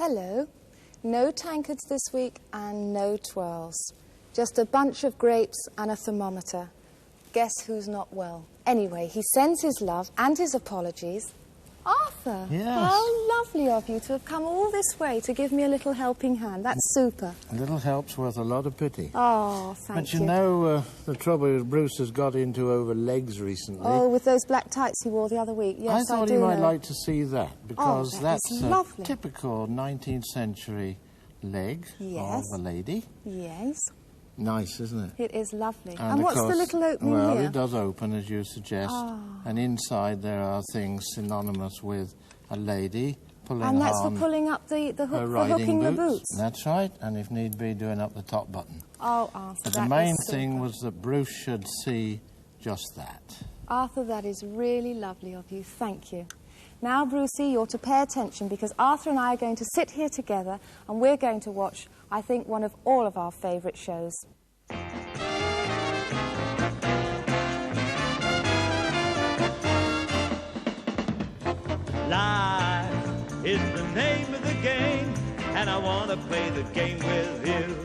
Hello. No tankards this week and no twirls. Just a bunch of grapes and a thermometer. Guess who's not well? Anyway, he sends his love and his apologies. Arthur, yes. How lovely of you to have come all this way to give me a little helping hand. That's super. A little help's worth a lot of pity. Oh, thank you. But you know, the trouble is Bruce has got into over legs recently. Oh, with those black tights he wore the other week. Yes, I thought do you might know. like to see that, because that's a lovely. typical 19th century leg Yes. of a lady. Yes. Nice, isn't it? It is lovely. And And of what's course, the little opening well, here? it does open, as you suggest. And inside there are things synonymous with a lady pulling And that's on for pulling up the hook, her for riding hooking the boots. boots. That's right, and if need be, doing up the top button. Oh, Arthur, But that the main is thing super. was that Bruce should see just that. Arthur, that is really lovely of you. Thank you. Now, Brucey, you're to pay attention, because Arthur and I are going to sit here together and we're going to watch, I think, one of all of our favourite shows. Life is the name of the game, and I want to play the game with you.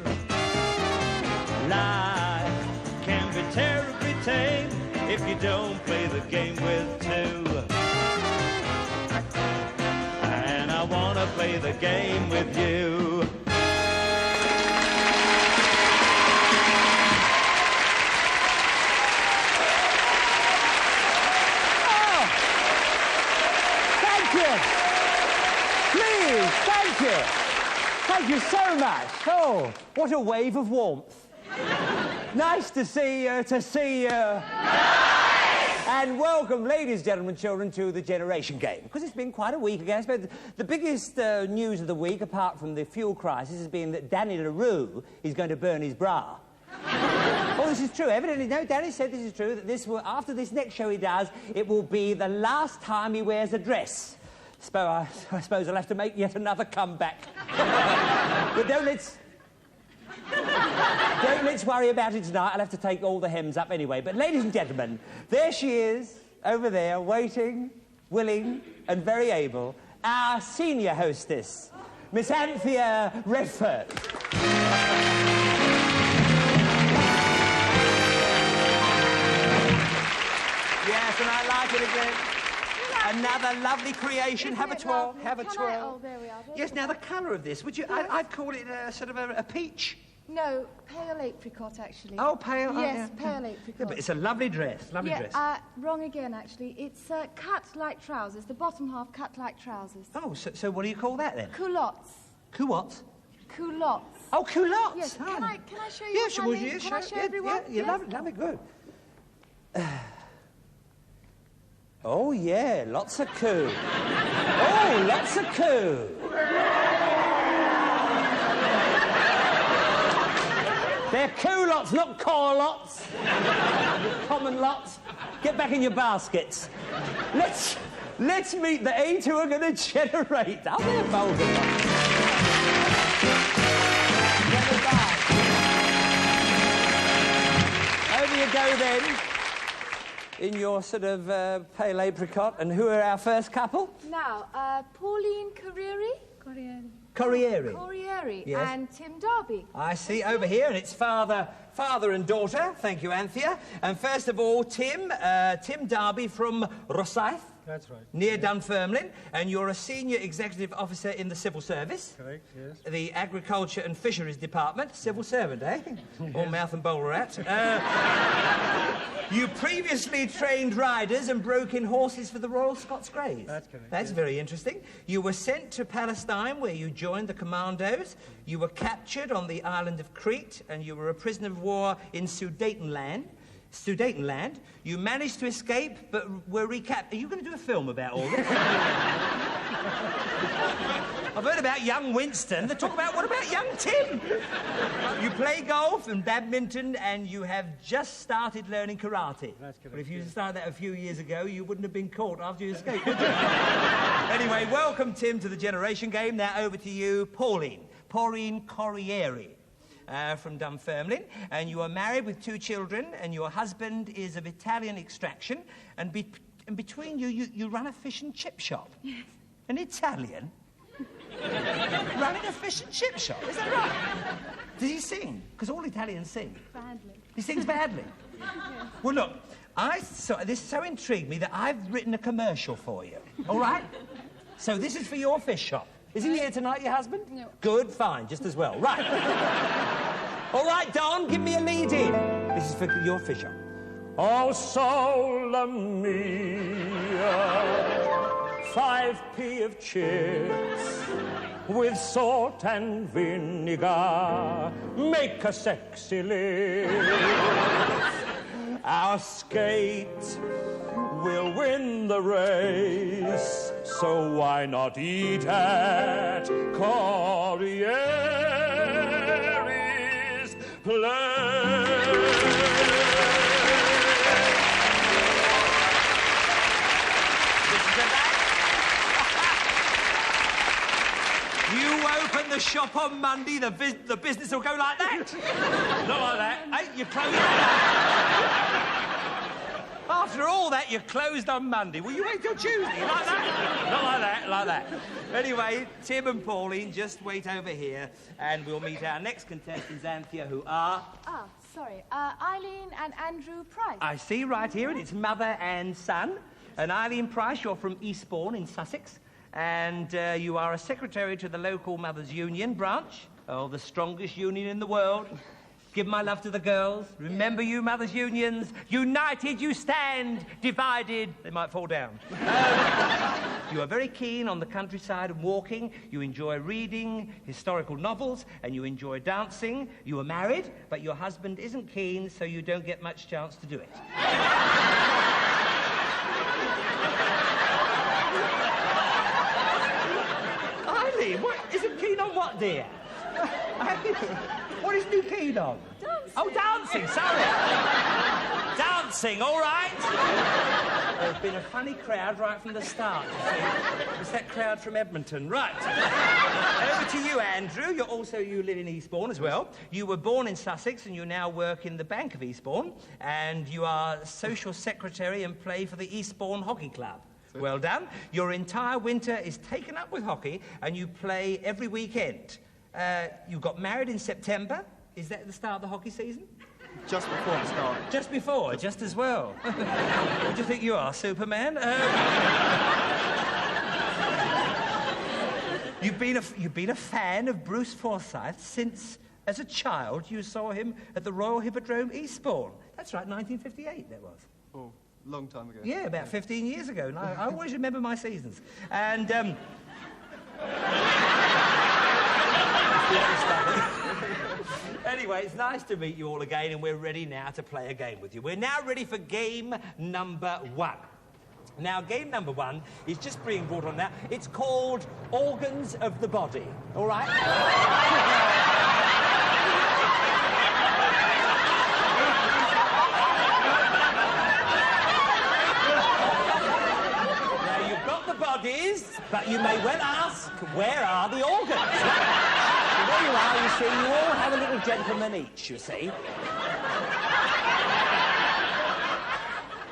Life can be terribly tame if you don't play the game with two. And I want to play the game with you. Please, thank you. Thank you so much. Oh, what a wave of warmth. Nice to see you, And welcome, ladies, gentlemen, children, to the Generation Game. Because it's been quite a week ago. But the biggest news of the week, apart from the fuel crisis, has been that Danny LaRue is going to burn his bra. Oh, this is true. Evidently, no, Danny said this is true, that this will, after this next show he does, it will be the last time he wears a dress. I suppose I'll have to make yet another comeback. But don't let's worry about it tonight. I'll have to take all the hems up anyway. But, ladies and gentlemen, there she is, over there, waiting, willing, and very able, our senior hostess, Miss Anthea Redfern. Yes, and I like it again. Another lovely creation. Have a twirl. Have a twirl. Oh, there we are. Yes, now the colour of this, would you... I'd call it sort of a peach. No, pale apricot, actually. Oh, pale... Yes, yeah. pale apricot. Yeah, but it's a lovely dress, lovely dress. Wrong again, actually. It's cut like trousers. The bottom half cut like trousers. Oh, so what do you call that, then? Culottes. Culottes? Culottes. Oh, culottes. Yes, Oh. can I show you what I mean? Can I show everyone? Yeah, lovely, good. Oh, yeah, lots of coo. Oh, lots of coo. They're culottes, not core-lots. Common lots. Get back in your baskets. Let's meet the eight who are going to generate. Oh, they're vulgar lots. Over you go, then. In your sort of pale apricot. And who are our first couple? Now, Pauline Corrieri Yes. and Tim Darby. I see, over here, and it's father and daughter. Thank you, Anthea. And first of all, Tim Darby from Forsyth. That's right. Near Dunfermline, and you're a senior executive officer in the civil service. Correct, yes. The Agriculture and Fisheries Department. Civil servant, eh? All mouth and bowler at. You previously trained riders and broke in horses for the Royal Scots Greys. That's correct. That's very interesting. You were sent to Palestine, where you joined the commandos. You were captured on the island of Crete, and you were a prisoner of war in Sudetenland. You managed to escape, but were recaptured. Are you going to do a film about all this? I've heard about young Winston. They talk about, what about young Tim? You play golf and badminton, and you have just started learning karate. That's correct. But if you started that a few years ago, you wouldn't have been caught after you escaped, would you? Anyway, welcome, Tim, to the Generation Game. Now over to you, Pauline Corrieri. From Dunfermline, and you are married with 2 children, and your husband is of Italian extraction, and between you run a fish and chip shop. Yes. An Italian? Running a fish and chip shop, is that right? Does he sing? Because all Italians sing. Badly. He sings badly? Yes. Well, look, this so intrigued me that I've written a commercial for you, all right? So this is for your fish shop. Is he here tonight, your husband? No. Good, fine, just as well. Right. All right, Don, give me a lead in. This is for your fish shop. Oh, sola mia, 5p of chips with salt and vinegar make a sexy lift. Our skate will win the race, so why not eat at Corrieri's place? You open the shop on Monday, the business will go like that. Not like that. Hey, you close it. After all that, you're closed on Monday. Will you wait till Tuesday? Like that? Not like that, like that. Anyway, Tim and Pauline, just wait over here, and we'll meet our next contestants, Anthea, who are... Ah, sorry. Eileen and Andrew Price. I see right here, and it's mother and son. And Eileen Price, you're from Eastbourne in Sussex, and you are a secretary to the local Mothers' Union branch. Oh, the strongest union in the world. Give my love to the girls. Remember you, Mothers' Unions. United you stand, divided they might fall down. You are very keen on the countryside and walking. You enjoy reading historical novels, and you enjoy dancing. You are married, but your husband isn't keen, so you don't get much chance to do it. Eileen, what isn't keen on what, dear? What is he keen on? Dancing. Oh, dancing, sorry. Dancing, all right. There's been a funny crowd right from the start, you see. It's that crowd from Edmonton. Right. Over to you, Andrew. You live in Eastbourne as well. You were born in Sussex and you now work in the Bank of Eastbourne. And you are social secretary and play for the Eastbourne Hockey Club. Well done. Your entire winter is taken up with hockey and you play every weekend. You got married in September. Is that the start of the hockey season? Just before the start. Just before, just as well. What do you think you are, Superman? You've been a fan of Bruce Forsyth since, as a child, you saw him at the Royal Hippodrome, Eastbourne. That's right, 1958 that was. Oh, long time ago. Yeah, about 15 years ago. And I always remember my seasons. And, Anyway, it's nice to meet you all again, and we're ready now to play a game with you. We're now ready for game number 1. Now, game number 1 is just being brought on now. It's called Organs of the Body, all right? Now, you've got the bodies, but you may well ask, where are the organs? There you are, you see, you all have a little gentleman each, you see.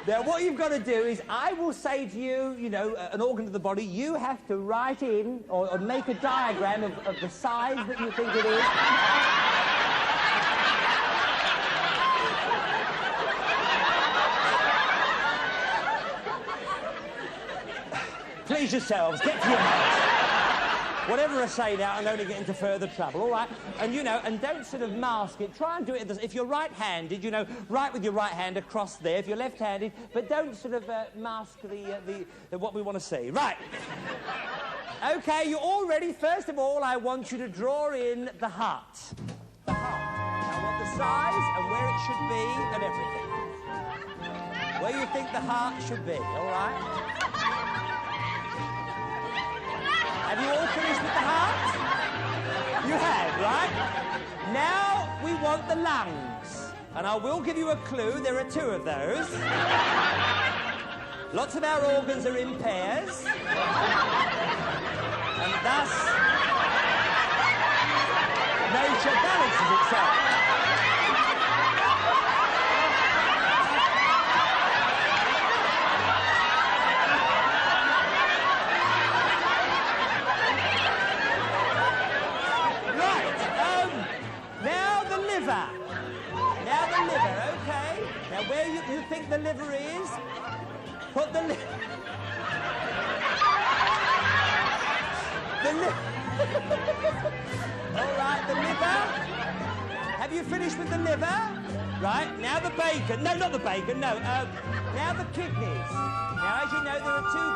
Now, what you've got to do is, I will say to you, you know, an organ of the body, you have to write in or make a diagram of the size that you think it is. Please yourselves, get to your house. Whatever I say now, I'll only get into further trouble, all right? And, you know, and don't sort of mask it. Try and do it... If you're right-handed, you know, write with your right hand across there. If you're left-handed, but don't sort of mask the what we want to see. Right. OK, you're all ready. First of all, I want you to draw in the heart. The heart. I want the size and where it should be and everything. Where you think the heart should be, all right? Have you all finished with the heart? You have, right? Now we want the lungs. And I will give you a clue. There are 2 of those. Lots of our organs are in pairs. And thus, nature balances itself. where you think the liver is, put the liver... All right, the liver. Have you finished with the liver? Right, now the bacon. No, not the bacon, no. Now the kidneys. Now, as you know, there are 2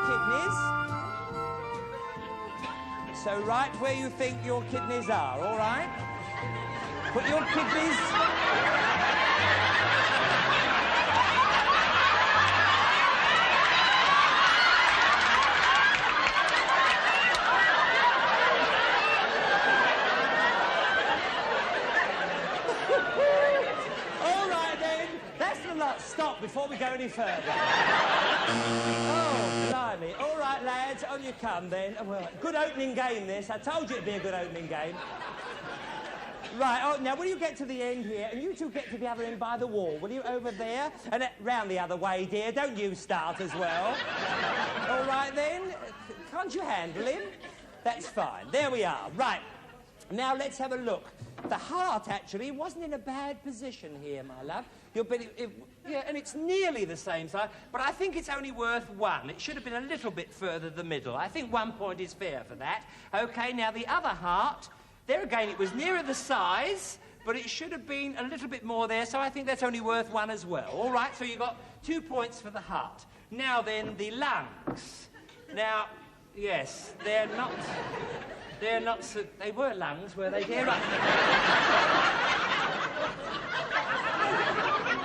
kidneys. So right where you think your kidneys are, all right? Put your kidneys... Stop before we go any further. Oh, blimey. All right, lads, on you come then. Well, good opening game, this. I told you it'd be a good opening game. Right, oh, now, will you get to the end here, and you two get to the other end by the wall, will you, over there? And round the other way, dear. Don't you start as well. All right, then. Can't you handle him? That's fine. There we are. Right. Now, let's have a look. The heart, actually, wasn't in a bad position here, my love. Yeah, and it's nearly the same size, but I think it's only worth 1. It should have been a little bit further the middle. I think 1 point is fair for that. OK, now the other heart, there again, it was nearer the size, but it should have been a little bit more there, so I think that's only worth 1 as well. All right, so you got 2 points for the heart. Now then, the lungs. Now, yes, they're not... They were lungs, were they, dear? Right.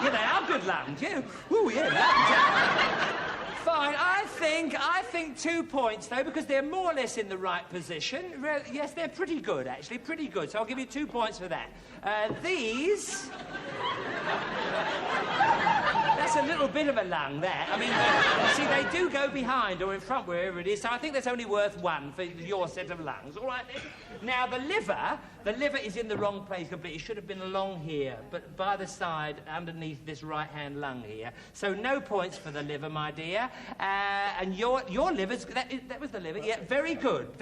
Yeah, they are good lungs, yeah. Ooh, yeah, lungs. Fine, I think 2 points, though, because they're more or less in the right position. Yes, they're pretty good, actually, pretty good. So I'll give you 2 points for that. These... That's a little bit of a lung, that. I mean, see, they do go behind or in front, wherever it is, so I think that's only worth 1 for your set of lungs. All right, then? Now, the liver is in the wrong place completely. It should have been along here, but by the side, underneath this right-hand lung here. So no points for the liver, my dear. And your liver's... That was the liver. Yeah, very good.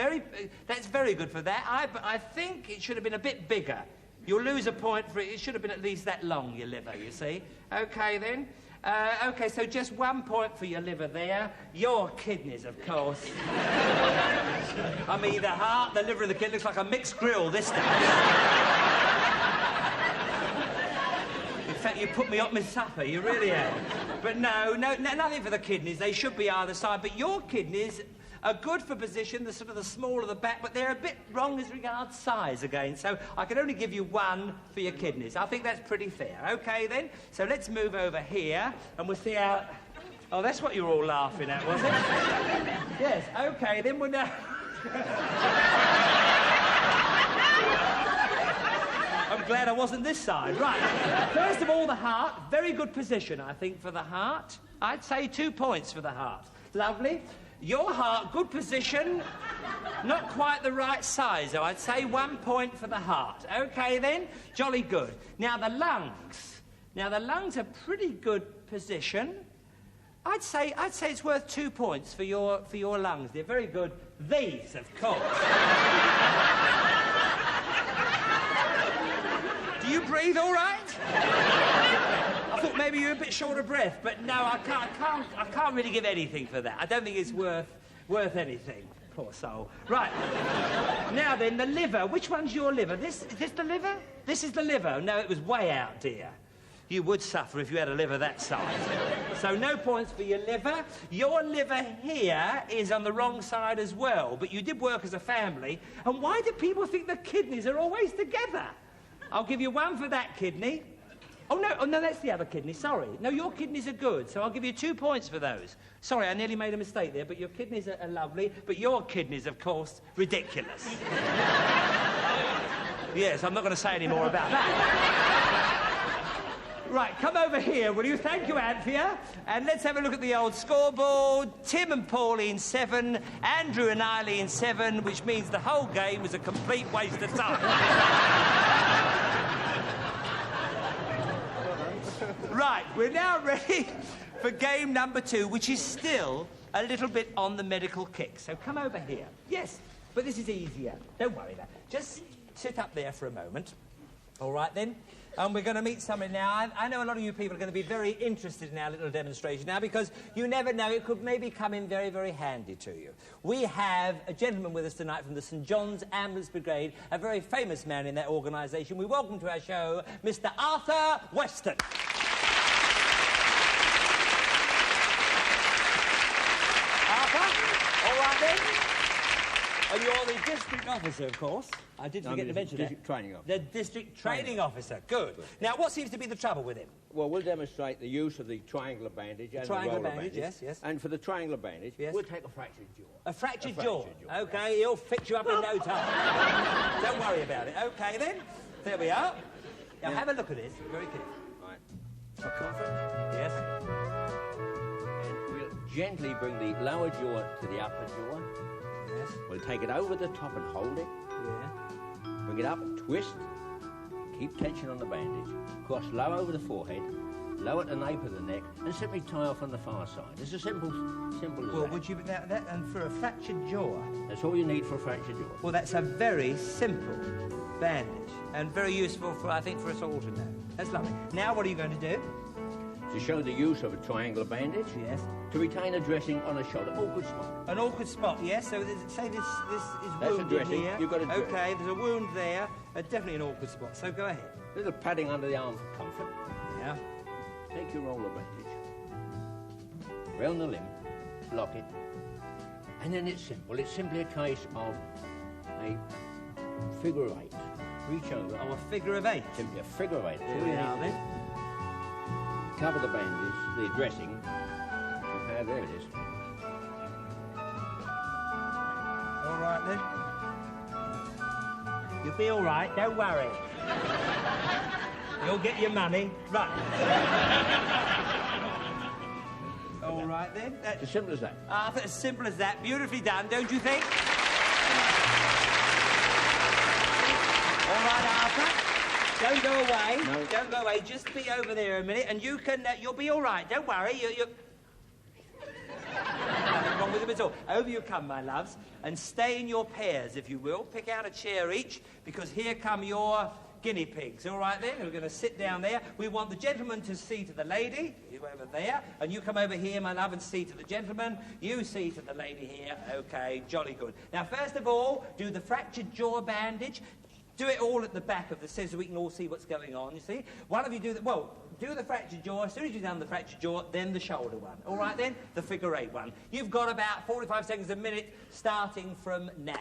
That's very good for that. I think it should have been a bit bigger. You'll lose a point for it. It should have been at least that long, your liver, you see. OK, then. OK, so just 1 point for your liver there. Your kidneys, of course. I mean, the heart, the liver and the kidney looks like a mixed grill this time. In fact, you put me up my supper, you really have. But no, nothing for the kidneys. They should be either side. But your kidneys are good for position, the sort of the small of the back, but they're a bit wrong as regards size again, so I can only give you 1 for your kidneys. I think that's pretty fair. OK, then. So let's move over here, and we'll see how... Oh, that's what you were all laughing at, was it? Yes, OK, then we'll now... I'm glad I wasn't this side. Right. First of all, the heart. Very good position, I think, for the heart. I'd say 2 points for the heart. Lovely. Your heart, good position, not quite the right size, though. I'd say 1 point for the heart. OK, then, jolly good. Now, the lungs. Now, the lungs are pretty good position. I'd say it's worth 2 points for your lungs. They're very good. These, of course. Do you breathe all right? I thought maybe you were a bit short of breath, but no, I can't really give anything for that. I don't think it's worth anything. Poor soul. Right. Now then, the liver. Which one's your liver? Is this the liver? This is the liver. No, it was way out, dear. You would suffer if you had a liver that size. So no points for your liver. Your liver here is on the wrong side as well, but you did work as a family. And why do people think the kidneys are always together? I'll give you 1 for that kidney. Oh, no, that's the other kidney, sorry. No, your kidneys are good, so I'll give you 2 points for those. Sorry, I nearly made a mistake there, but your kidneys are lovely, but your kidneys, of course, ridiculous. Yes, I'm not going to say any more about that. Right, come over here, will you? Thank you, Anthea. And let's have a look at the old scoreboard. Tim and Pauline, 7. Andrew and Eileen, 7, which means the whole game was a complete waste of time. Right, we're now ready for game number 2, which is still a little bit on the medical kick. So come over here. Yes, but this is easier. Don't worry about it. Just sit up there for a moment. All right, then. We're going to meet somebody now. I know a lot of you people are going to be very interested in our little demonstration now because you never know, it could maybe come in very, very handy to you. We have a gentleman with us tonight from the St John's Ambulance Brigade, a very famous man in that organisation. We welcome to our show Mr Arthur Weston. Arthur, all right then? And you're the district officer, of course. I did forget to mention that. District training officer. The district training officer. Good. Now, what seems to be the trouble with him? Well, we'll demonstrate the use of the triangular bandage and triangular the roller bandage, yes, yes. And for the triangular bandage, yes, we'll take a fractured jaw. A fractured jaw? OK, he'll fix you up in no time. Don't worry about it. OK, then. There we are. Now, have a look at this. Very carefully. Right. Circumference. Yes. And we'll gently bring the lower jaw to the upper jaw. Yes. We'll take it over the top and hold it. Yeah. Bring it up and twist. Keep tension on the bandage. Cross low over the forehead, low at the nape of the neck, and simply tie off on the far side. It's as simple as well, that. Would you... That, and for a fractured jaw... That's all you need for a fractured jaw. Well, that's a very simple bandage, and very useful, for I think, for us all to know. That's lovely. Now, what are you going to do? To show the use of a triangular bandage. Yes. To retain a dressing on a shoulder. Awkward spot. An awkward spot, yes. So, say this is That's wounded a dressing. here. You've got a dressing. OK, there's a wound there. Definitely an awkward spot. So, go ahead. A little padding under the arm for comfort. Yeah. Take your roller bandage. Round the limb. Lock it. And then it's simple. It's simply a case of a figure of 8. Reach over. Oh, a figure of 8. Simply a figure of 8. There we are, then. Cover the bandage, the dressing. Okay, there it is. All right, then. You'll be all right, don't worry. You'll get your money. Right. All right, then. It's as simple as that. Arthur, as simple as that. Beautifully done, don't you think? All right, Arthur. Don't go away. No. Don't go away. Just be over there a minute, and you can... you'll be all right. Don't worry. Nothing wrong with him at all. Over you come, my loves, and stay in your pairs, if you will. Pick out a chair each, because here come your guinea pigs. All right, then? We're going to sit down there. We want the gentleman to see to the lady. You over there. And you come over here, my love, and see to the gentleman. You see to the lady here. OK, jolly good. Now, first of all, do the fractured jaw bandage. Do it all at the back of the scissors so we can all see what's going on, you see? One of you do the... Well, do the fractured jaw. As soon as you've done the fractured jaw, then the shoulder one. All right, then? The figure 8 one. You've got about 45 seconds a minute, starting from now.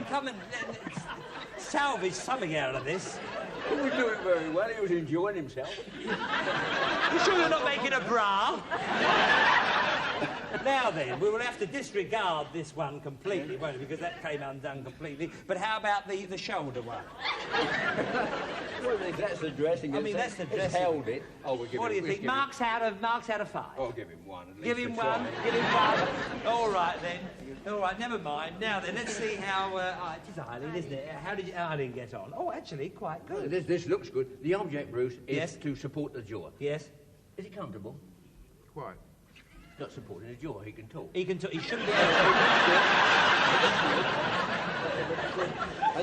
Come and salvage something out of this. He was doing very well. He was enjoying himself. You sure you're not making a bra? Now then, we will have to disregard this one completely, won't we? Because that came undone completely. But how about the shoulder one? Well, if that's the dressing. I mean, that's the it's dressing. Held it. Oh, we'll give What do you think? Marks out of 5. Oh, give him 1. At least Give him for 1. trying. Give him 1. All right then. All right, never mind. Now then, let's see how. It is Eileen, isn't it? How did Eileen get on? Oh, actually, quite good. This looks good. The object, Bruce, is Yes. to support the jaw. Yes. Is it comfortable? Quite. It's not supporting the jaw. He can talk. He can. He shouldn't be able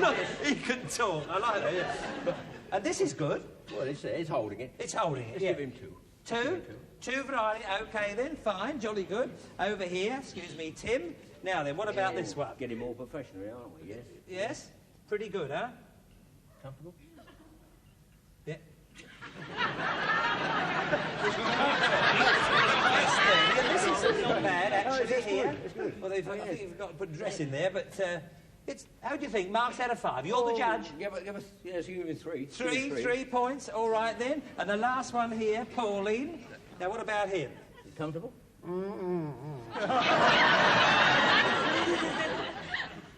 to. Look, he can talk. I like that. Yeah. And this is good. Well, it's holding it. It's holding it. Let's Yeah. give him 2. 2? 2 for Eileen. OK, then. Fine. Jolly good. Over here. Excuse me, Tim. Now then, what about this one? Getting more professional, aren't we? Yes. Yes? Pretty good, huh? Comfortable? Yeah. Yeah, this is not bad, actually, here. Well, I think you've got to put dress in there, but it's... How do you think? Marks out of 5. You're the judge. Give us, yes, give him 3. 3 points. All right, then. And the last one here, Pauline. Now, what about him? You comfortable?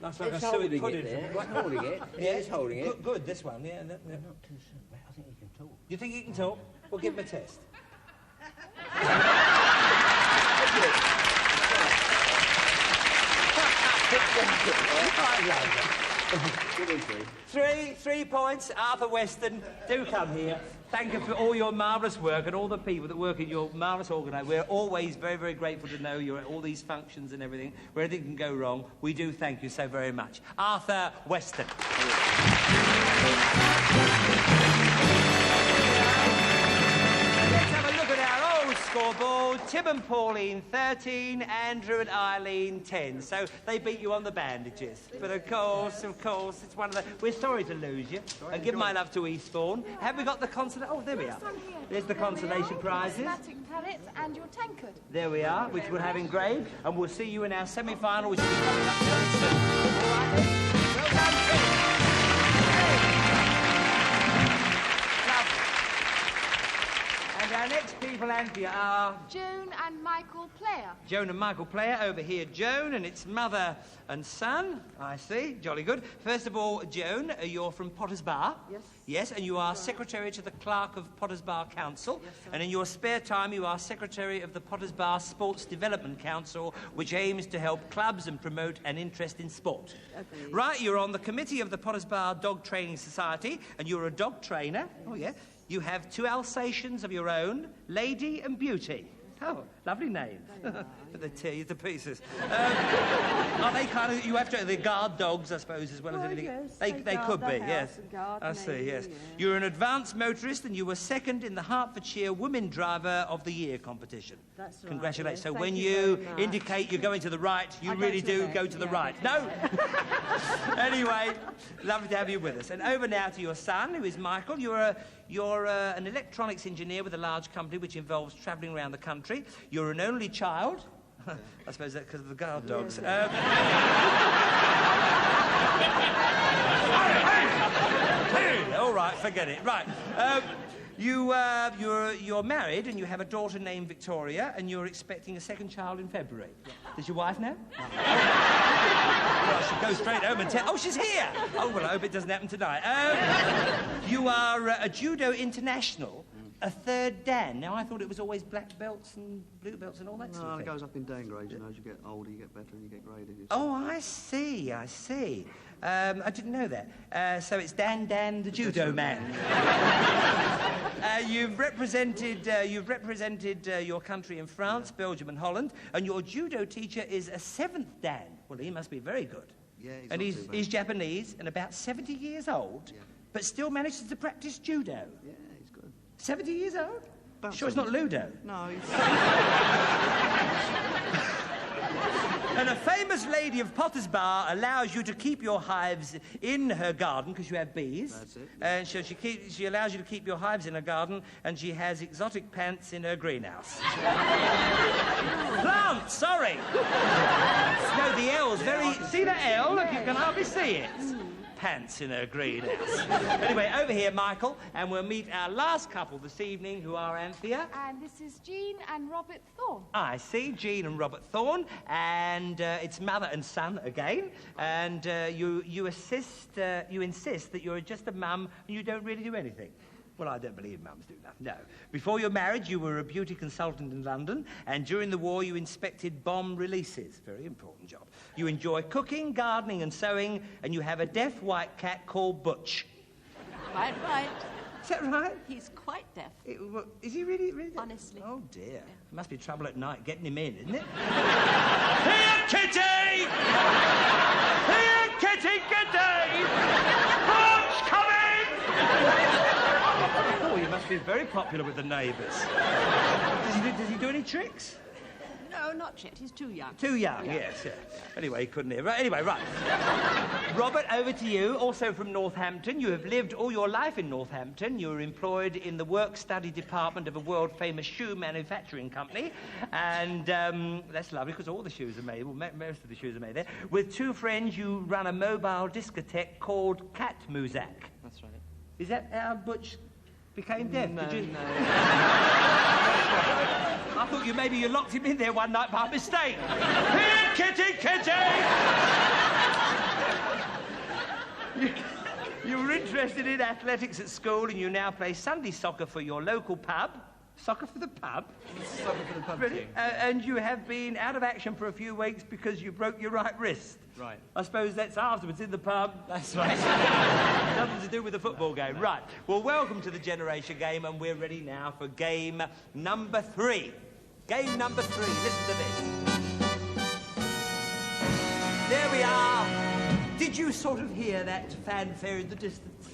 That's like It's a holding suet it pudding. there. It's holding it. Yeah, It's holding it. Good, this one, yeah. Not too soon. I think he can talk. You think he can talk? Well, give him a test. Give him 3. 3 points. Arthur Weston, do come here. Thank you for all your marvellous work and all the people that work in your marvellous organisation. We're always very, very grateful to know you're at all these functions and everything. Where anything can go wrong, we do thank you so very much. Arthur Weston. Let's have a look at our old scoreboard. Tim and Pauline, 13. Andrew and Eileen, 10. So they beat you on the bandages. But of course, it's one of the... We're sorry to lose you. And give my love to Eastbourne. Have we got the consolation... Oh, there we are. There's the consolation prizes. Pallets and your tankard. There we are, which we'll have engraved. And we'll see you in our semi-final, which will be coming up very soon. All right, then. Well done, Tim. And our next people, Anthea, are... Joan and Michael Player. Joan and Michael Player over here. Joan, and it's mother and son. I see. Jolly good. First of all, Joan, you're from Potter's Bar. Yes. Yes, and you are secretary to the clerk of Potter's Bar Council. Yes, sir. And in your spare time, you are secretary of the Potter's Bar Sports Development Council, which aims to help clubs and promote an interest in sport. Okay. Right, you're on the committee of the Potter's Bar Dog Training Society, and you're a dog trainer. Oh, yeah. You have 2 Alsatians of your own, Lady and Beauty. Oh, lovely names. They tear you to pieces. Are they kind of... You have to... They're guard dogs, I suppose, as well as anything... Yes, They guard could the be, house yes. and guard I see, me, yes. yeah. You're an advanced motorist and you were 2nd in the Hertfordshire Women Driver of the Year competition. That's right, Congratulations. yes. So Thank when you you very much. indicate you're going to the right, you I go really to the do left, go to the yeah. right. No? Anyway, lovely to have you with us. And over now to your son, who is Michael. You're an electronics engineer with a large company which involves travelling around the country. You're an only child. I suppose that's because of the guard dogs. All right, forget it. Right. You're married and you have a daughter named Victoria and you're expecting a 2nd child in February. Does your wife know? No. Well, I should go straight home and tell... Oh, she's here! Oh, well, I hope it doesn't happen tonight. You are a judo international, a 3rd Dan. Now, I thought it was always black belts and blue belts and all that sort of No, thing. it goes up in Dan grades, you know. As you get older, you get better and you get graded. You see. Oh, I see. I didn't know that. So it's Dan the judo man. You've represented your country in France, Belgium and Holland, and your judo teacher is a 7th Dan. Well, he must be very good. Yeah, And not too bad. he's Japanese and about 70 years old, Yeah. but still manages to practice judo. Yeah, he's good. 70 years old? About Sure it's not 70. Ludo? No, he's... And a famous lady of Potter's Bar allows you to keep your hives in her garden because you have bees. That's it. And so she allows you to keep your hives in her garden, and she has exotic plants in her greenhouse. Plants, sorry. No, the L's very... See the L? Look, you can hardly see it. pants in her greenhouse. Anyway, over here, Michael, and we'll meet our last couple this evening, who are Anthea. And this is Jean and Robert Thorne. I see, Jean and Robert Thorne, and it's mother and son again. And you insist that you're just a mum and you don't really do anything. Well, I don't believe mums do nothing, no. Before your marriage, you were a beauty consultant in London, and during the war, you inspected bomb releases. Very important job. You enjoy cooking, gardening, and sewing, and you have a deaf white cat called Butch. Quite right. Is that right? He's quite deaf. Is he really deaf? Honestly. Oh, dear. Yeah. Must be trouble at night getting him in, isn't it? Here, Kitty! Here, Kitty, Kitty! Butch, come in! Oh, he must be very popular with the neighbours. Does he do any tricks? No, not yet. He's too young. Too young, yes. Yeah. Anyway, he couldn't hear. Anyway, right. Robert, over to you, also from Northampton. You have lived all your life in Northampton. You were employed in the work-study department of a world-famous shoe manufacturing company. And that's lovely, because all the shoes are made, well, most of the shoes are made there. With two friends, you run a mobile discotheque called Cat Muzak. That's right. Is that how Butch became deaf? No, Did you... no. I thought maybe you locked him in there one night by mistake. Here, Kitty, Kitty! You were interested in athletics at school, and you now play Sunday soccer for your local pub. Soccer for the pub? Soccer for the pub team. And you have been out of action for a few weeks because you broke your right wrist. Right. I suppose that's afterwards in the pub. That's right. Nothing to do with the football game. Right. Well, welcome to the Generation Game, and we're ready now for game number 3. Game number 3. Listen to this. There we are. Did you sort of hear that fanfare in the distance?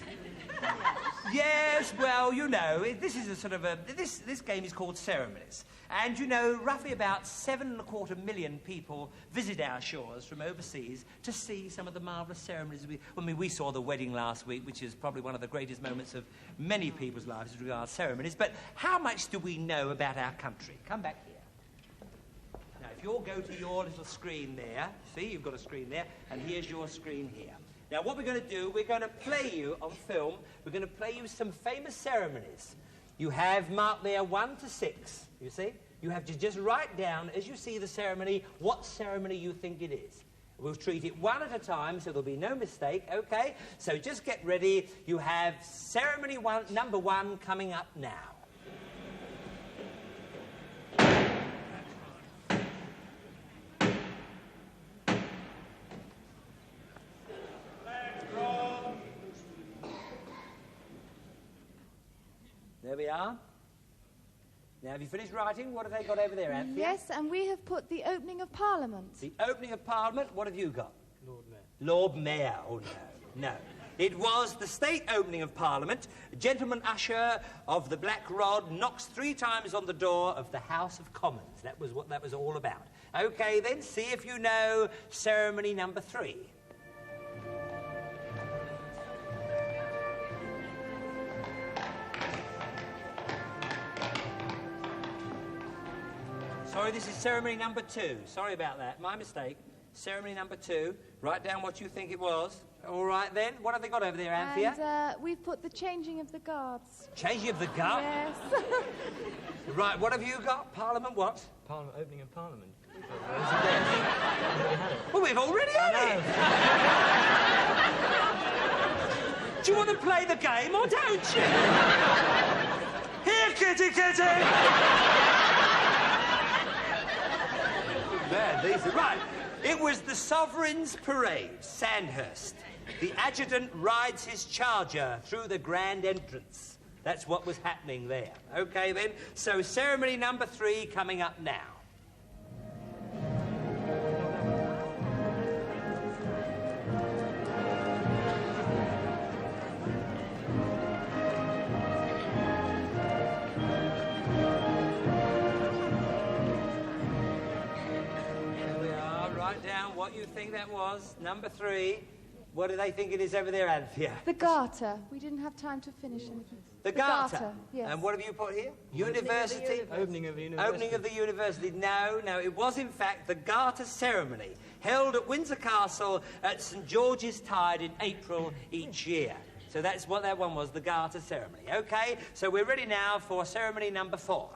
Yes, well, you know, this is a sort of a... This game is called Ceremonies. And, you know, roughly about 7.25 million people visit our shores from overseas to see some of the marvellous ceremonies. We saw the wedding last week, which is probably one of the greatest moments of many people's lives as regards ceremonies. But how much do we know about our country? Come back here. Now, if you'll go to your little screen there, see, you've got a screen there, and here's your screen here. Now, what we're going to do, we're going to play you on film, we're going to play you some famous ceremonies. You have marked there 1 to 6, you see? You have to just write down, as you see the ceremony, what ceremony you think it is. We'll treat it one at a time, so there'll be no mistake, okay? So just get ready. You have ceremony number 1 coming up now. There we are. Now, have you finished writing? What have they got over there, Anthea? Yes, and we have put the opening of Parliament. The opening of Parliament, what have you got? Lord Mayor. Lord Mayor, oh no, no. It was the state opening of Parliament. Gentleman usher of the Black Rod knocks 3 times on the door of the House of Commons. That was what that was all about. OK, then, see if you know ceremony number 3. Sorry, this is ceremony number 2. Sorry about that. My mistake. Ceremony number 2. Write down what you think it was. All right, then. What have they got over there, Anthea? And we've put the changing of the guards. Changing of the guard? Yes. Right, what have you got? Parliament what? Parliament, opening of Parliament. Well, we've already had it. Do you want to play the game or don't you? Here, kitty, kitty! Bad, these are... Right, it was the Sovereign's Parade, Sandhurst. The adjutant rides his charger through the grand entrance. That's what was happening there. OK, then. So, ceremony number 3 coming up now. What you think that was. Number 3. What do they think it is over there, Anthea? The garter. We didn't have time to finish anything. The garter? Yes. And what have you put here? University? Opening of the university. Opening of the university. No, it was in fact the garter ceremony held at Windsor Castle at St George's Tide in April each year. So that's what that one was, the garter ceremony. OK, so we're ready now for ceremony number 4.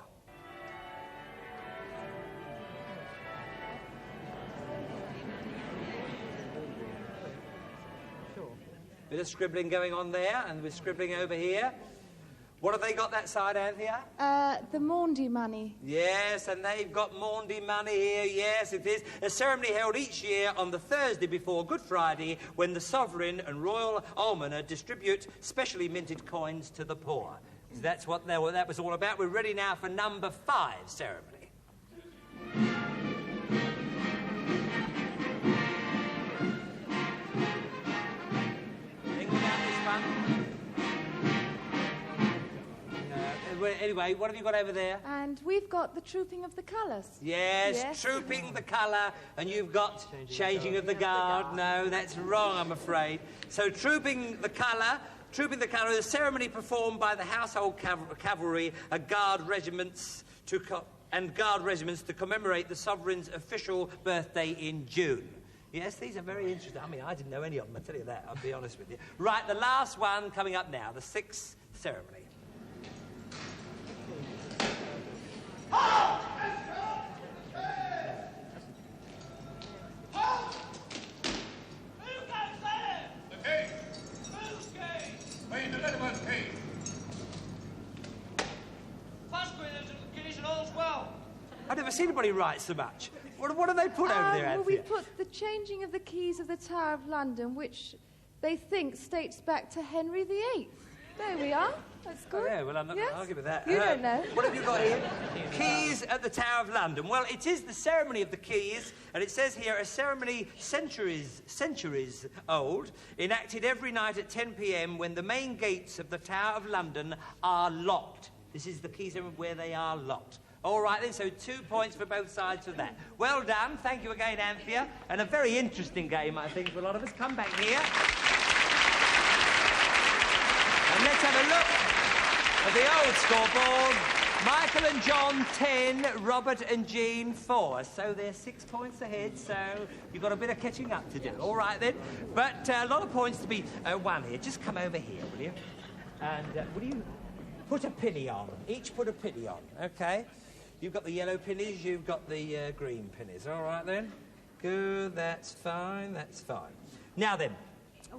Bit of scribbling going on there, and we're scribbling over here. What have they got that side, Anthea? The Maundy money. Yes, and they've got Maundy money here. Yes, it is. A ceremony held each year on the Thursday before Good Friday, when the Sovereign and Royal Almoner distribute specially minted coins to the poor. So that's what that was all about. We're ready now for number 5 ceremony. Anyway, what have you got over there? And we've got the trooping of the colours. Yes, trooping the colour, and you've got changing of the guard. No, that's wrong, I'm afraid. So trooping the colour, the ceremony performed by the household cavalry, guard regiments to commemorate the sovereign's official birthday in June. Yes, these are very interesting. I mean, I didn't know any of them, I'll tell you that, I'll be honest with you. Right, the last one coming up now, the 6th ceremony. I've never seen anybody write so much. What do they put over there, Anthea? Well, we put the changing of the keys of the Tower of London, which they think dates back to Henry VIII. There we are. That's good. Oh, yeah, well, I'm not going to argue with that. You don't know. What have you got here? Keys at the Tower of London. Well, it is the ceremony of the keys, and it says here, a ceremony centuries old, enacted every night at 10 p.m. when the main gates of the Tower of London are locked. This is the key ceremony where they are locked. All right, then, so 2 points for both sides of that. Well done. Thank you again, Anthea. And a very interesting game, I think, for a lot of us. Come back here. And let's have a look at the old scoreboard. Michael and John, 10. Robert and Jean, 4. So they're 6 points ahead, so you've got a bit of catching up to do. All right, then. But a lot of points to be won here. Just come over here, will you? And will you put a penny on? Each put a penny on, OK? You've got the yellow pennies, you've got the green pennies. All right, then? Good, that's fine, that's fine. Now, then.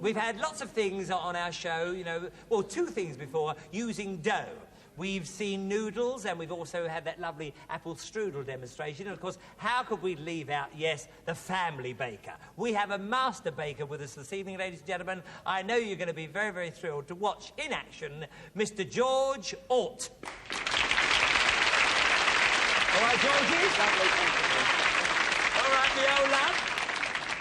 We've had lots of things on our show, you know, well, 2 things before, using dough. We've seen noodles, and we've also had that lovely apple strudel demonstration. And, of course, how could we leave out, yes, the family baker? We have a master baker with us this evening, ladies and gentlemen. I know you're going to be very, very thrilled to watch in action Mr. George Alt. All right, Georgie? All right, me old lad.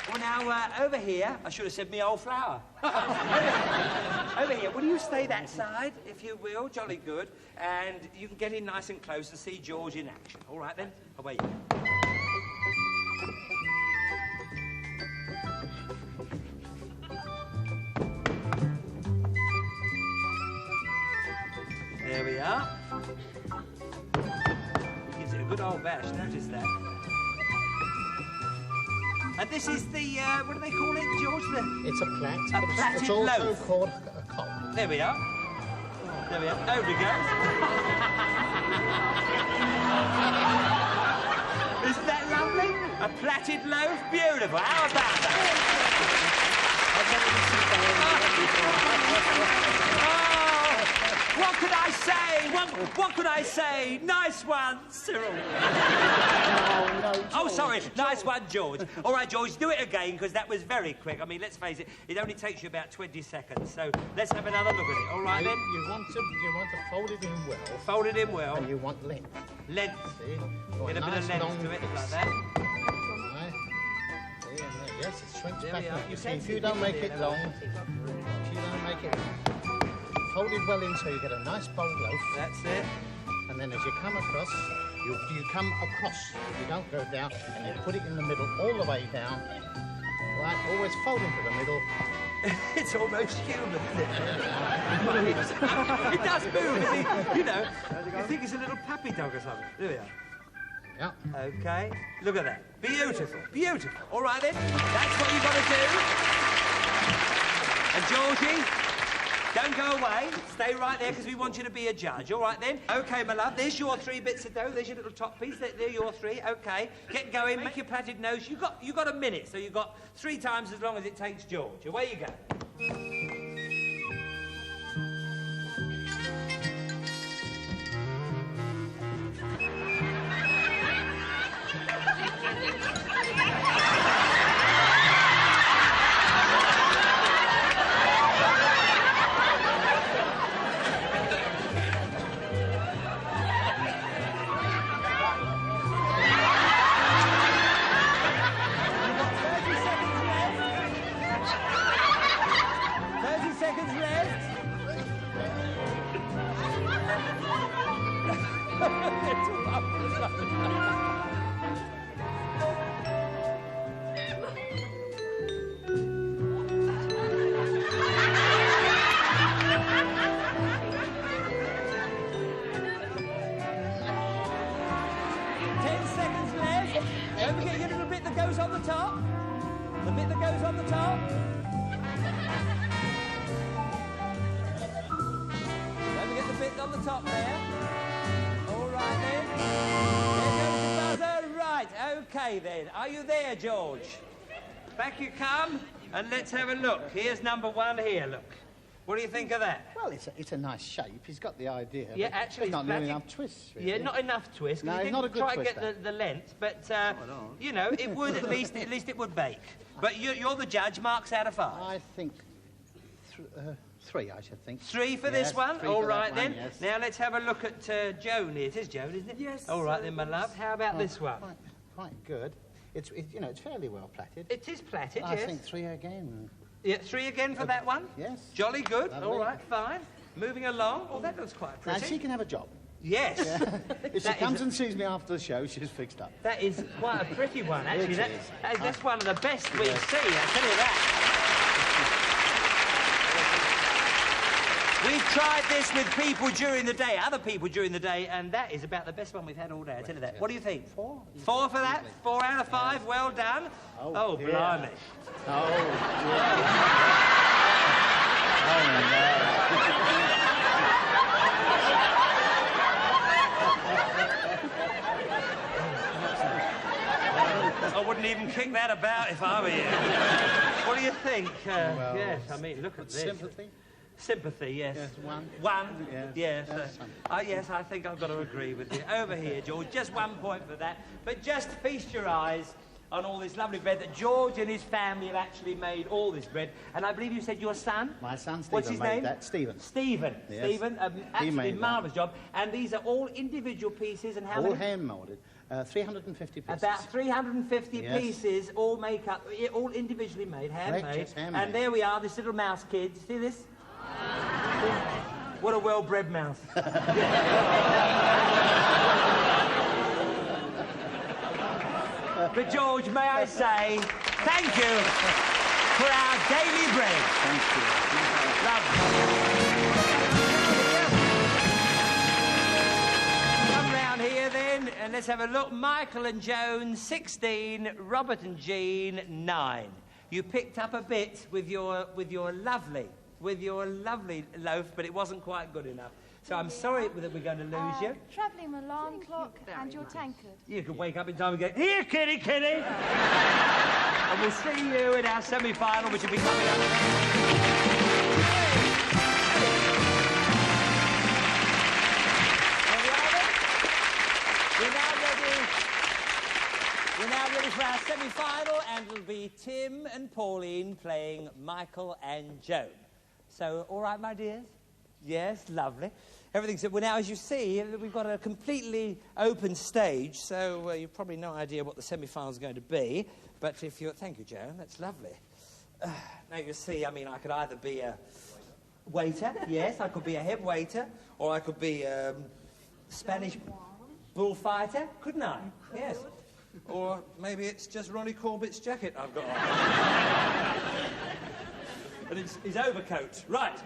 Well, now, over here, I should have said me old flower. Over here, will you stay that side, if you will? Jolly good. And you can get in nice and close and see George in action. All right, then? Away you go. There we are. Gives it a good old bash, notice that. And this is the, what do they call it, George? It's a plat. Platted it's also loaf. called a cob. There we are. There we are. Over we go. Isn't that lovely? A platted loaf? Beautiful. How about that? What could I say? What could I say? Nice one, Cyril. Oh, sorry. Nice one, George. All right, George, do it again, because that was very quick. I mean, let's face it, it only takes you about 20 seconds. So let's have another look at it. All right, then? You want to fold it in well. Fold it in well. And you want length. Length. See? Get a bit of length to it, like that. Yes, it shrinks There back. we are. You see, if you don't make it long, fold it well in so you get a nice bold loaf. That's it. And then as you come across, you come across. You don't go down, and you put it in the middle, all the way down. Right, always fold into the middle, It's almost human, isn't it? It does move, you know. You think it's a little puppy dog or something. There we are. Yeah. OK. Look at that. Beautiful, beautiful. All right, then. That's what you've got to do. And, Georgie, don't go away. Stay right there, because we want you to be a judge. All right, then? OK, my love. There's your 3 bits of dough. There's your little top piece. They're your 3. OK. Get going. Make your plaited nose. You got a minute, so you've got 3 times as long as it takes George. Away you go. 10 seconds left. Don't forget your little bit that goes on the top. The bit that goes on the top. Don't forget the bit on the top there. All right, then. There goes the buzzer. Right, OK, then. Are you there, George? Back you come, and let's have a look. Here's number 1 here, look. What do you think of that? Well, it's a nice shape. He's got the idea. Yeah, actually, not nearly enough twists. Really. Yeah, not enough twist. No, he it's not a good try twist. to get the length, but you know, it would at least it would bake. But you're the judge. Marks out of 5. I think 3. I should think. 3 for yes, this one. 3 All for right that then. one, yes. Now let's have a look at Joan. It is Joan, isn't it? Yes. All right then, my love. How about this one? Quite good. It's fairly well plaited. It is plaited. I Yes. think 3 again. Yeah, 3 again for that one. Yes. Jolly good. Lovely. All right, fine. Moving along. Oh, that looks quite Now pretty. she can have a job. Yes. If she That comes is and sees me after the show, she's fixed up. That is quite a pretty one, actually. It is. That's one of the best we've seen, I tell you that. We've tried this with people during the day, other people during the day, and that is about the best one we've had all day, I tell you that. What do you think? 4. 4 for that? 4 out of 5, well done. Oh, dear. blimey. Oh, I wouldn't even kick that about if I were you. What do you think? Yes, I mean, look at this. Sympathy? Sympathy, yes. Yes, 1. 1, Yes. yes. Yes, I think I've got to agree with you. Over here, George, just 1 point for that. But just feast your eyes on all this lovely bread that George and his family have actually made all this bread. And I believe you said your son? My son, Stephen, What's his made name? that. Stephen. Stephen. Yes. Stephen, He absolutely made that. marvellous job. And these are all individual pieces, and how All many? hand-moulded. 350 pieces. About 350 Yes. pieces, all make up, all individually made, handmade. Correct, yes, handmade. And there we are, this little mouse kid. See this? What a well-bred mouse. But George, may I say, thank you for our daily bread. Thank you. Come round here then, and let's have a look. Michael and Joan, 16. Robert and Jean, 9. You picked up a bit with your lovely loaf, but it wasn't quite good enough. So I'm sorry that we're going to lose you. Travelling alarm clock and your tankard. You could wake up in time and go, here, kitty, kitty! And we'll see you in our semi-final, which will be coming up. We're now ready for our semi-final, and it'll be Tim and Pauline playing Michael and Joan. So, all right, my dears? Yes, lovely. Everything's... Well, now, as you see, we've got a completely open stage, so you've probably no idea what the semi-final's going to be. But if you're... Thank you, Joan. That's lovely. Now, you see, I mean, I could either be a waiter, yes, I could be a head waiter, or I could be a Spanish bullfighter, couldn't I? Yes. Or maybe it's just Ronnie Corbett's jacket I've got on. And it's his overcoat. Right.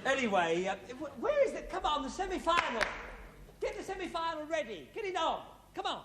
Anyway, where is it? Come on, the semi-final. Get the semi-final ready. Get it on. Come on.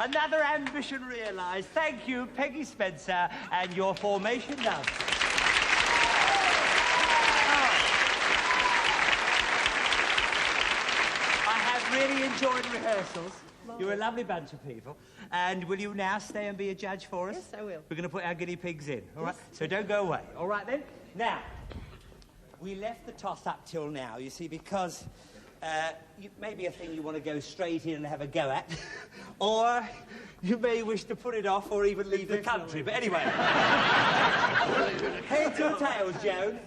Another ambition realised. Thank you, Peggy Spencer, and your formation dance. I have really enjoyed rehearsals. You're a lovely bunch of people. And will you now stay and be a judge for us? Yes, I will. We're going to put our guinea pigs in, all right? So don't go away. All right, then? Now, we left the toss up till now, you see, because maybe a thing you want to go straight in and have a go at, or you may wish to put it off or even leave the country. But anyway, heads or tails, Joan?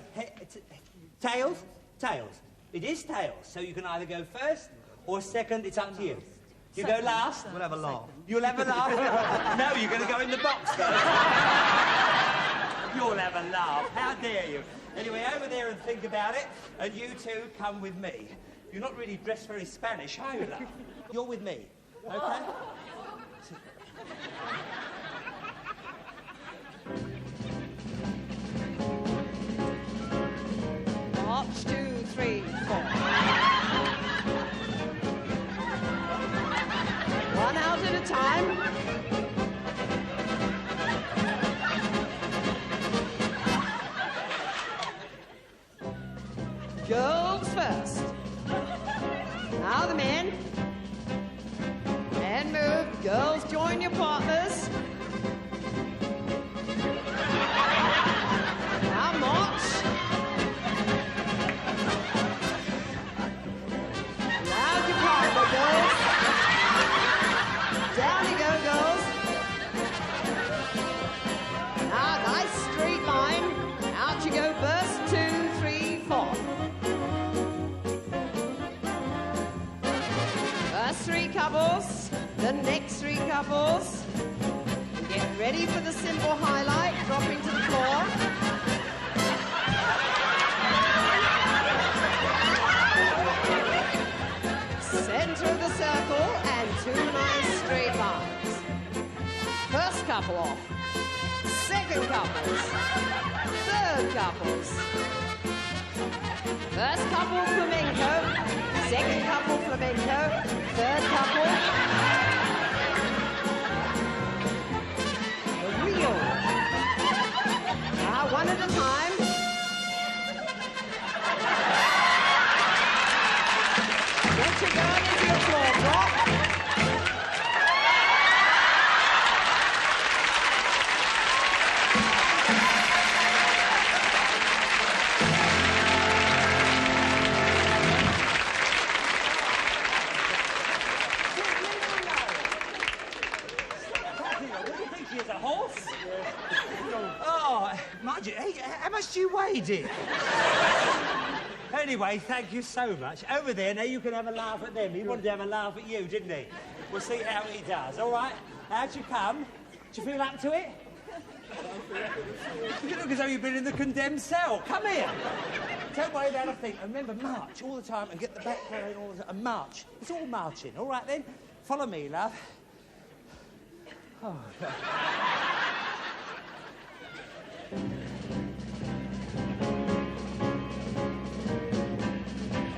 Tails? Tails. It is tails, so you can either go first or second. It's up to you. You go last? We'll have a laugh. You'll have a laugh? No, you're going to go in the box first. You'll have a laugh. How dare you? Anyway, over there and think about it, and you two come with me. You're not really dressed very Spanish, are you, love? You're with me, okay? March, 2, 3, 4. One out at a time. Girls first. Now the men. And move. Girls, join your partners. Now march. Loud your partner, girls. Down you go, girls. Now, nice straight line. Out you go, burst, 2, 3, 4. First 3 couples, the next 3 couples. Get ready for the cymbal highlight, dropping to the floor. Center of the circle and 2 nice straight lines. First couple off. Second couples. Third couples. First couple flamenco. Second couple flamenco. Third couple. The wheel. Now one at a time. Get your girl into your floor drop. What do you think she is, a whore? he did. Anyway, thank you so much. Over there, now you can have a laugh at them. He wanted to have a laugh at you, didn't he? We'll see how he does, all right? How'd you come? Do you feel up to it? You look as though you've been in the condemned cell. Come here. Don't worry about a thing. And remember, march all the time and get the back going all the time. And march. It's all marching. All right, then? Follow me, love. Oh, God.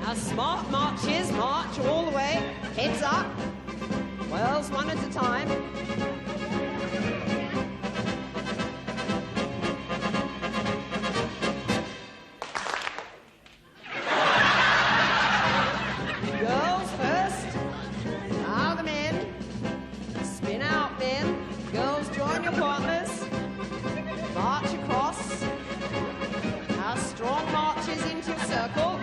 Now, smart marches, march all the way, heads up. Whirls one at a time. Girls first. Now the men. Spin out, men. Girls, join your partners. March across. Now strong marches into a circle.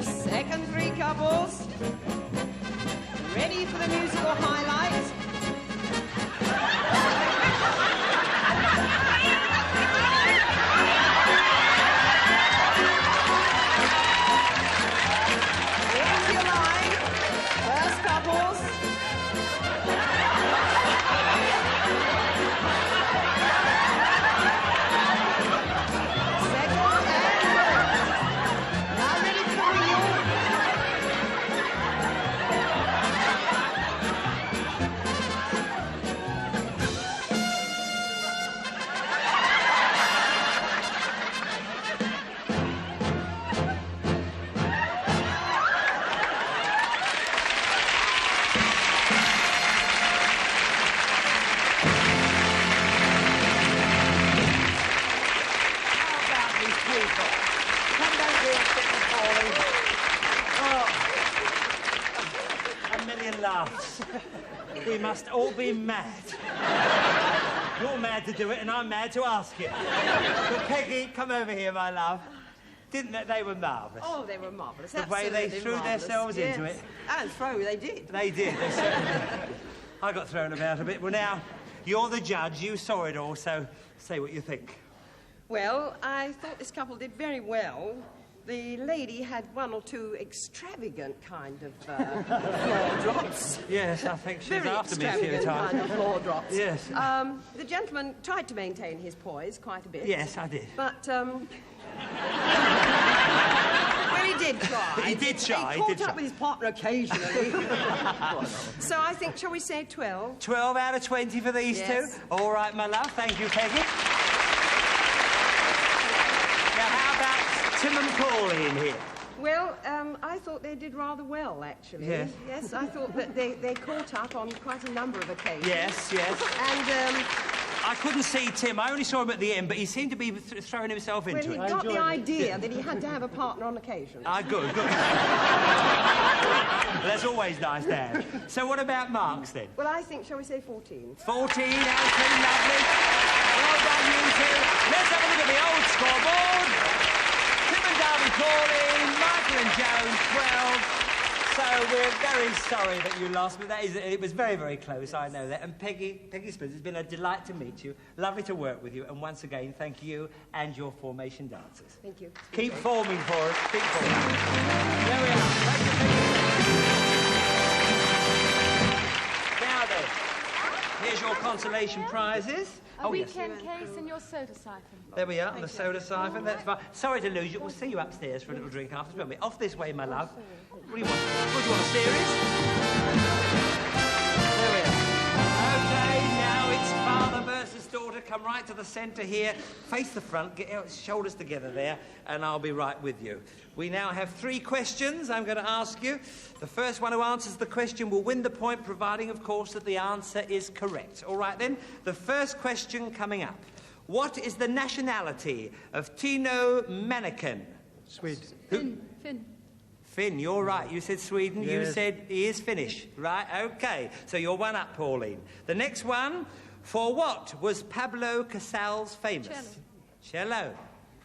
Second three couples. Ready for the musical highlight. Here's your line. First couples. We must all be mad. You're mad to do it, and I'm mad to ask you. But Peggy, come over here, my love. Didn't they were marvellous? Oh, they were marvellous. The way they threw themselves into it. And they did. They did. They certainly did. I got thrown about a bit. Well, now, you're the judge. You saw it all, so say what you think. Well, I thought this couple did very well. The lady had one or two extravagant kind of floor drops. Yes, I think she was Very after me a few times. kind of floor drops. Yes. The gentleman tried to maintain his poise quite a bit. Yes, I did. But, well, he did try. He did try. He caught up with his partner occasionally. So I think, shall we say 12? 12 out of 20 for these two? All right, my love. Thank you, Peggy. Now, how about Tim and Pauline here? Well, I thought they did rather well, actually. Yes. Yes, I thought that they caught up on quite a number of occasions. Yes, yes. And, I couldn't see Tim. I only saw him at the end, but he seemed to be throwing himself into well, it. he got the idea that he had to have a partner on occasion. Ah, good, good. That's always nice to have. So what about marks, then? Well, I think, shall we say 14? 14 out of 10, lovely. Well done, you two. Let's have a look at the old scoreboard. Tim and Darby Pauline, Michael and Joan, 12. So we're very sorry that you lost, but it was very, very close, I know that. And Peggy Spence, it's been a delight to meet you. Lovely to work with you. And once again, thank you and your formation dancers. Thank you. Keep forming for us. Keep forming. There we are. Thank you, Peggy. Now then, here's your consolation prizes. A weekend case and your soda siphon. There we are, the soda siphon. That's fine. Sorry to lose you. We'll see you upstairs for a little drink afterwards, won't we? Off this way, my love. What do you want? What do you want, a series? There we are. OK, now it's father versus daughter. Come right to the centre here. Face the front. Get your shoulders together there, and I'll be right with you. We now have 3 questions I'm going to ask you. The first one who answers the question will win the point, providing, of course, that the answer is correct. All right, then. The first question coming up. What is the nationality of Tino Mannequin? Swede. Finn. Finn, you're right. You said Sweden. You Yes. said he is Finnish. Right, OK. So you're one up, Pauline. The next one, for what was Pablo Casals famous? Cello.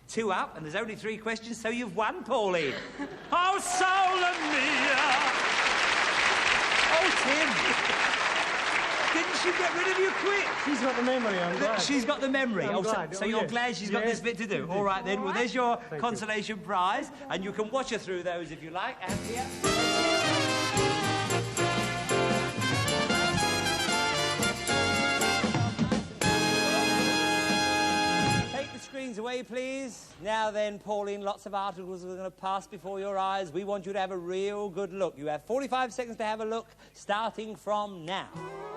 2 up, and there's only 3 questions, so you've won, Pauline. Oh, soul mia! Oh, Tim. Didn't she get rid of you quick? She's got the memory, I'm glad. She's got the memory. I'm Oh, glad. so Oh, you're yes. glad she's got Yes. this bit to do. All right, then. Well, there's your you. consolation prize, and you can watch her through those if you like. Anthea. Take the screens away, please. Now then, Pauline, lots of articles are going to pass before your eyes. We want you to have a real good look. You have 45 seconds to have a look, starting from now.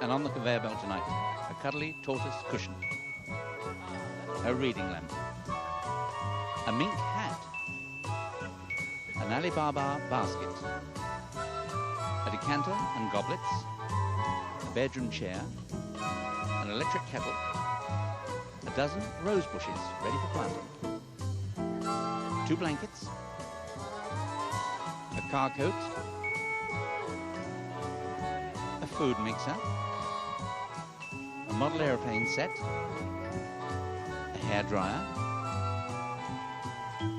And on the conveyor belt tonight, a cuddly tortoise cushion, a reading lamp, a mink hat, an Alibaba basket, a decanter and goblets, a bedroom chair, an electric kettle, a dozen rose bushes ready for planting, 2 blankets, a car coat, a food mixer, a model aeroplane set, a hairdryer,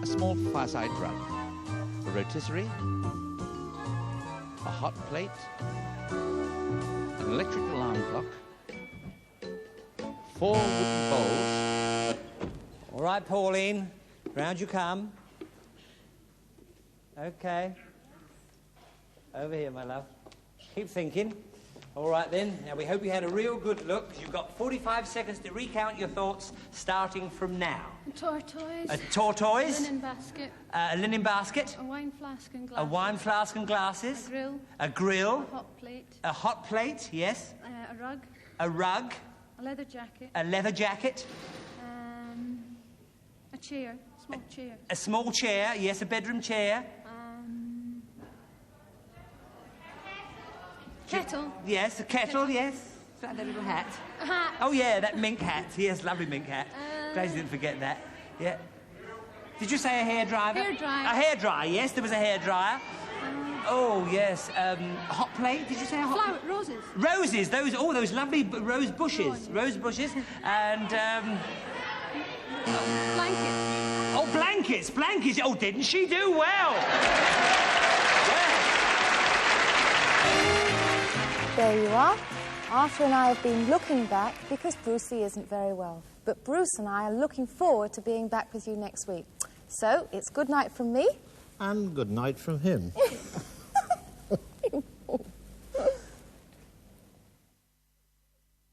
a small fireside rug, a rotisserie, a hot plate, an electric alarm clock, 4 wooden bowls. All right, Pauline, round you come. OK. Over here, my love. Keep thinking. All right, then. Now, we hope you had a real good look. You've got 45 seconds to recount your thoughts, starting from now. A tortoise. A tortoise. Linen basket. A linen basket. A wine flask and A glasses. wine flask and glasses. A grill. A grill. A hot plate. A hot plate, yes. A rug. A rug. A leather jacket. A leather jacket. A chair. Small chair. A small chair, yes, a bedroom chair. Kettle. Yes, a kettle, yes. That little hat. A hat. Oh, yeah, that mink hat. Yes, lovely mink hat. Glad you didn't forget that. Yeah. Did you say a hairdryer? Hairdryer. A hairdryer, yes, there was a hairdryer. Oh, yes. A hot plate, did you say a hot Flower. Roses. Roses, those lovely rose bushes. Rose bushes. And, Blankets. Oh, blankets. Oh, didn't she do well? There you are. Arthur and I have been looking back because Brucey isn't very well. But Bruce and I are looking forward to being back with you next week. So, it's good night from me. And good night from him.